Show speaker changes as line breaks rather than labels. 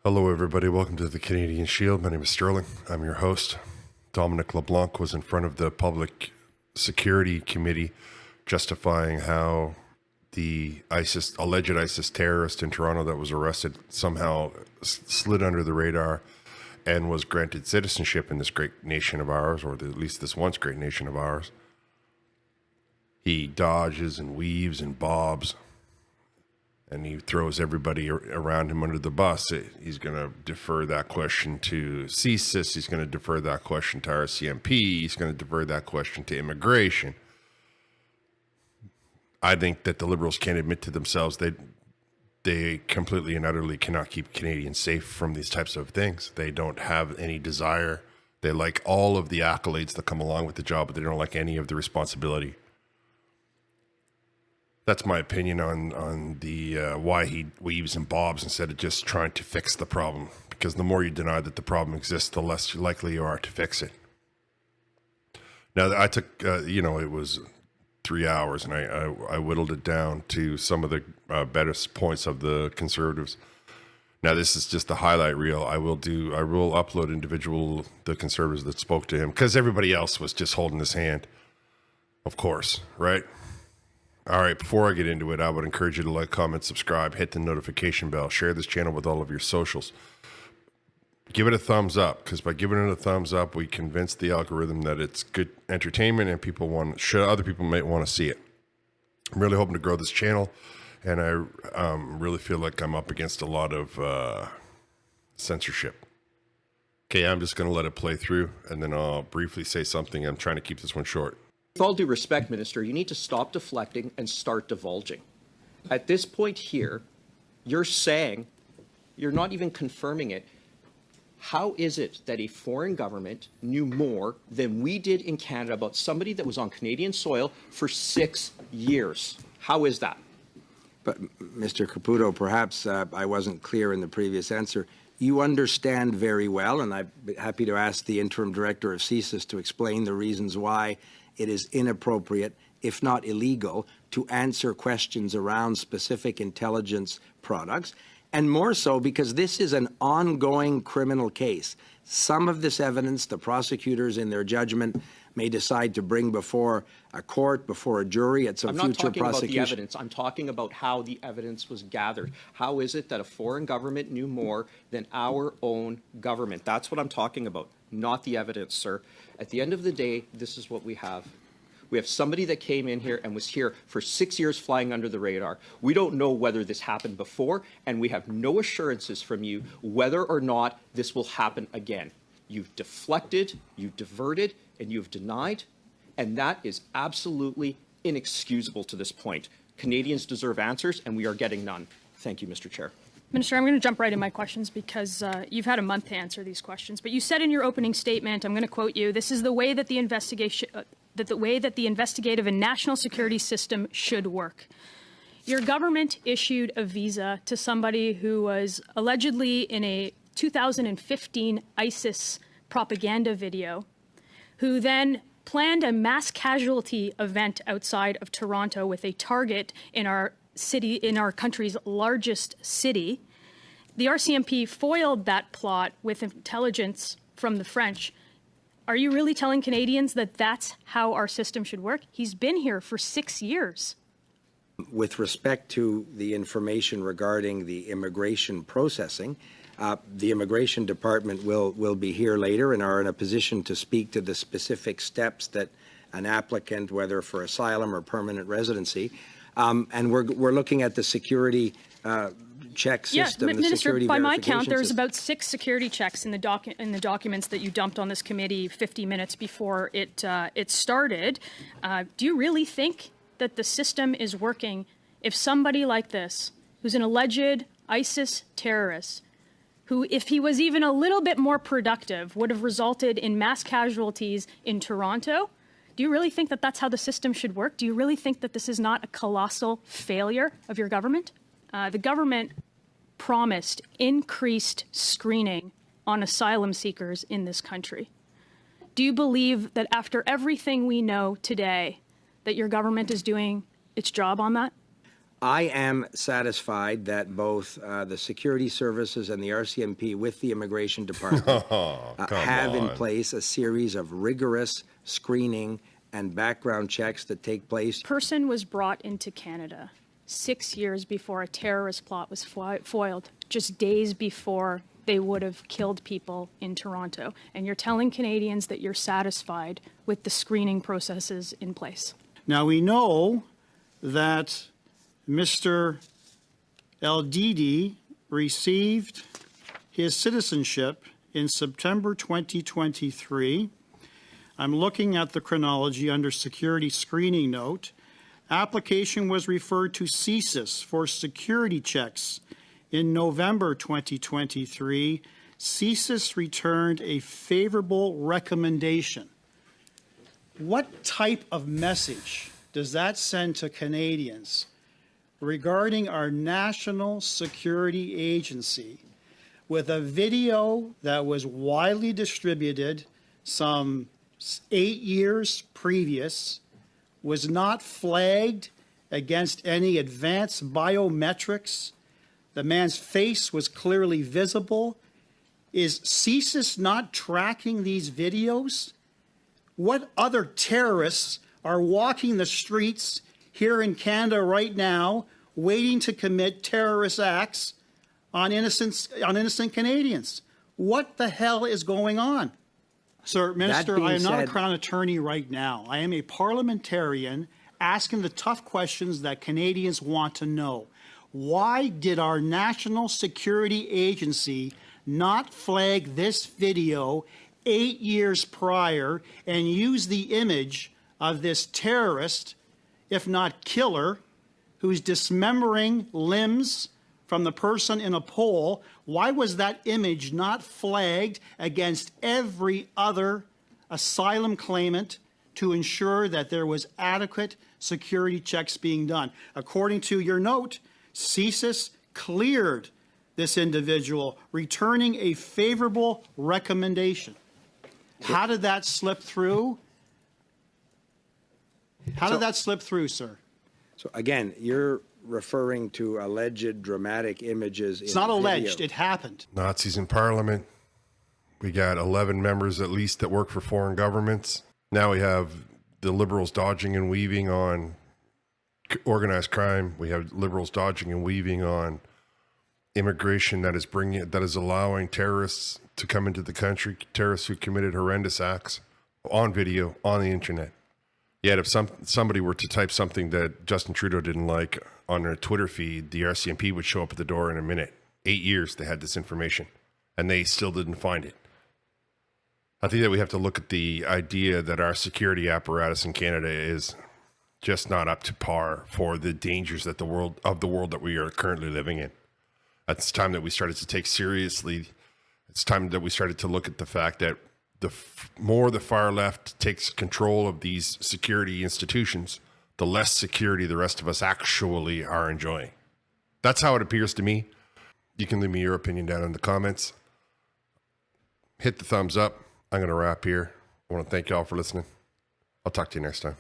Hello, everybody. Welcome to the Canadian Shield. My name is Sterling. I'm your host. Dominic Leblanc was in front of the Public Security Committee justifying how the alleged ISIS terrorist in Toronto that was arrested somehow slid under the radar and was granted citizenship in this great nation of ours, or at least this once great nation of ours. He dodges and weaves and bobs, and he throws everybody around him under the bus. He's going to defer that question to CSIS. He's going to defer that question to RCMP. He's going to defer that question to immigration. I think that the Liberals can't admit to themselves they completely and utterly cannot keep Canadians safe from these types of things. They don't have any desire. They like all of the accolades that come along with the job, but they don't like any of the responsibility. That's my opinion on the why he weaves and bobs instead of just trying to fix the problem. Because the more you deny that the problem exists, the less likely you are to fix it. Now, I took, it was 3 hours, and I whittled it down to some of the better points of the Conservatives. Now, this is just the highlight reel. I will upload the Conservatives that spoke to him, because everybody else was just holding his hand, of course, right? All right, before I get into it, I would encourage you to like, comment, subscribe, hit the notification bell, share this channel with all of your socials. Give it a thumbs up, because by giving it a thumbs up, we convince the algorithm that it's good entertainment and other people might want to see it. I'm really hoping to grow this channel, and I really feel like I'm up against a lot of censorship. Okay, I'm just going to let it play through, and then I'll briefly say something. I'm trying to keep this one short.
With all due respect, Minister, you need to stop deflecting and start divulging. At this point here, you're saying, you're not even confirming it. How is it that a foreign government knew more than we did in Canada about somebody that was on Canadian soil for 6 years? How is that?
But, Mr. Caputo, perhaps I wasn't clear in the previous answer. You understand very well, and I'd be happy to ask the interim director of CSIS to explain the reasons why it is inappropriate, if not illegal, to answer questions around specific intelligence products, and more so because this is an ongoing criminal case. Some of this evidence, the prosecutors in their judgment may decide to bring before a court, before a jury at some future prosecution.
I'm not talking about the evidence. I'm talking about how the evidence was gathered. How is it that a foreign government knew more than our own government? That's what I'm talking about, not the evidence, sir. At the end of the day, this is what we have. We have somebody that came in here and was here for 6 years flying under the radar. We don't know whether this happened before, and we have no assurances from you whether or not this will happen again. You've deflected, you've diverted, and you've denied, and that is absolutely inexcusable to this point. Canadians deserve answers, and we are getting none. Thank you, Mr. Chair.
Minister, I'm going to jump right in my questions because you've had a month to answer these questions. But you said in your opening statement, I'm going to quote you, "This is the way that the investigative and national security system should work." Your government issued a visa to somebody who was allegedly in a 2015 ISIS propaganda video, who then planned a mass casualty event outside of Toronto with a target in our city, in our country's largest city. The RCMP foiled that plot with intelligence from the French. Are you really telling Canadians that that's how our system should work? He's been here for 6 years.
With respect to the information regarding the immigration processing, the Immigration Department will be here later and are in a position to speak to the specific steps that an applicant, whether for asylum or permanent residency, and we're looking at the security check system.
Yeah, Minister, by my count, there's about 6 security checks in the documents that you dumped on this committee 50 minutes before it started. Do you really think that the system is working if somebody like this, who's an alleged ISIS terrorist, who, if he was even a little bit more productive, would have resulted in mass casualties in Toronto? Do you really think that that's how the system should work? Do you really think that this is not a colossal failure of your government? The government promised increased screening on asylum seekers in this country. Do you believe that after everything we know today, that your government is doing its job on that?
I am satisfied that both the security services and the RCMP with the Immigration Department have in place a series of rigorous screening and background checks that take place.
Person was brought into Canada 6 years before a terrorist plot was foiled, just days before they would have killed people in Toronto. And you're telling Canadians that you're satisfied with the screening processes in place.
Now, we know that Mr. LDD received his citizenship in September 2023. I'm looking at the chronology under security screening note. Application was referred to CSIS for security checks in November 2023. CSIS returned a favorable recommendation. What type of message does that send to Canadians regarding our national security agency with a video that was widely distributed some 8 years previous, was not flagged against any advanced biometrics? The man's face was clearly visible. Is CSIS not tracking these videos? What other terrorists are walking the streets here in Canada right now waiting to commit terrorist acts on innocent Canadians? What the hell is going on? Sir, Minister, I am not a Crown attorney right now. I am a parliamentarian asking the tough questions that Canadians want to know. Why did our National Security Agency not flag this video 8 years prior and use the image of this terrorist, if not killer, who's dismembering limbs from the person in a pole? Why was that image not flagged against every other asylum claimant to ensure that there was adequate security checks being done? According to your note, CSIS cleared this individual, returning a favorable recommendation. How did that slip through? How did that slip through, sir?
So again, you're referring to alleged dramatic images.
It's not alleged. It happened.
Nazis in Parliament. We got 11 members at least that work for foreign governments. Now we have the Liberals dodging and weaving on organized crime. We have Liberals dodging and weaving on immigration that is allowing terrorists to come into the country, terrorists who committed horrendous acts on video, on the internet. Yet if somebody were to type something that Justin Trudeau didn't like on their Twitter feed, the RCMP would show up at the door in a minute. 8 years they had this information, and they still didn't find it. I think that we have to look at the idea that our security apparatus in Canada is just not up to par for the dangers that the world that we are currently living in. It's time that we started to take seriously. It's time that we started to look at the fact that the more the far left takes control of these security institutions, the less security the rest of us actually are enjoying. That's how it appears to me. You can leave me your opinion down in the comments. Hit the thumbs up. I'm going to wrap here. I want to thank you all for listening. I'll talk to you next time.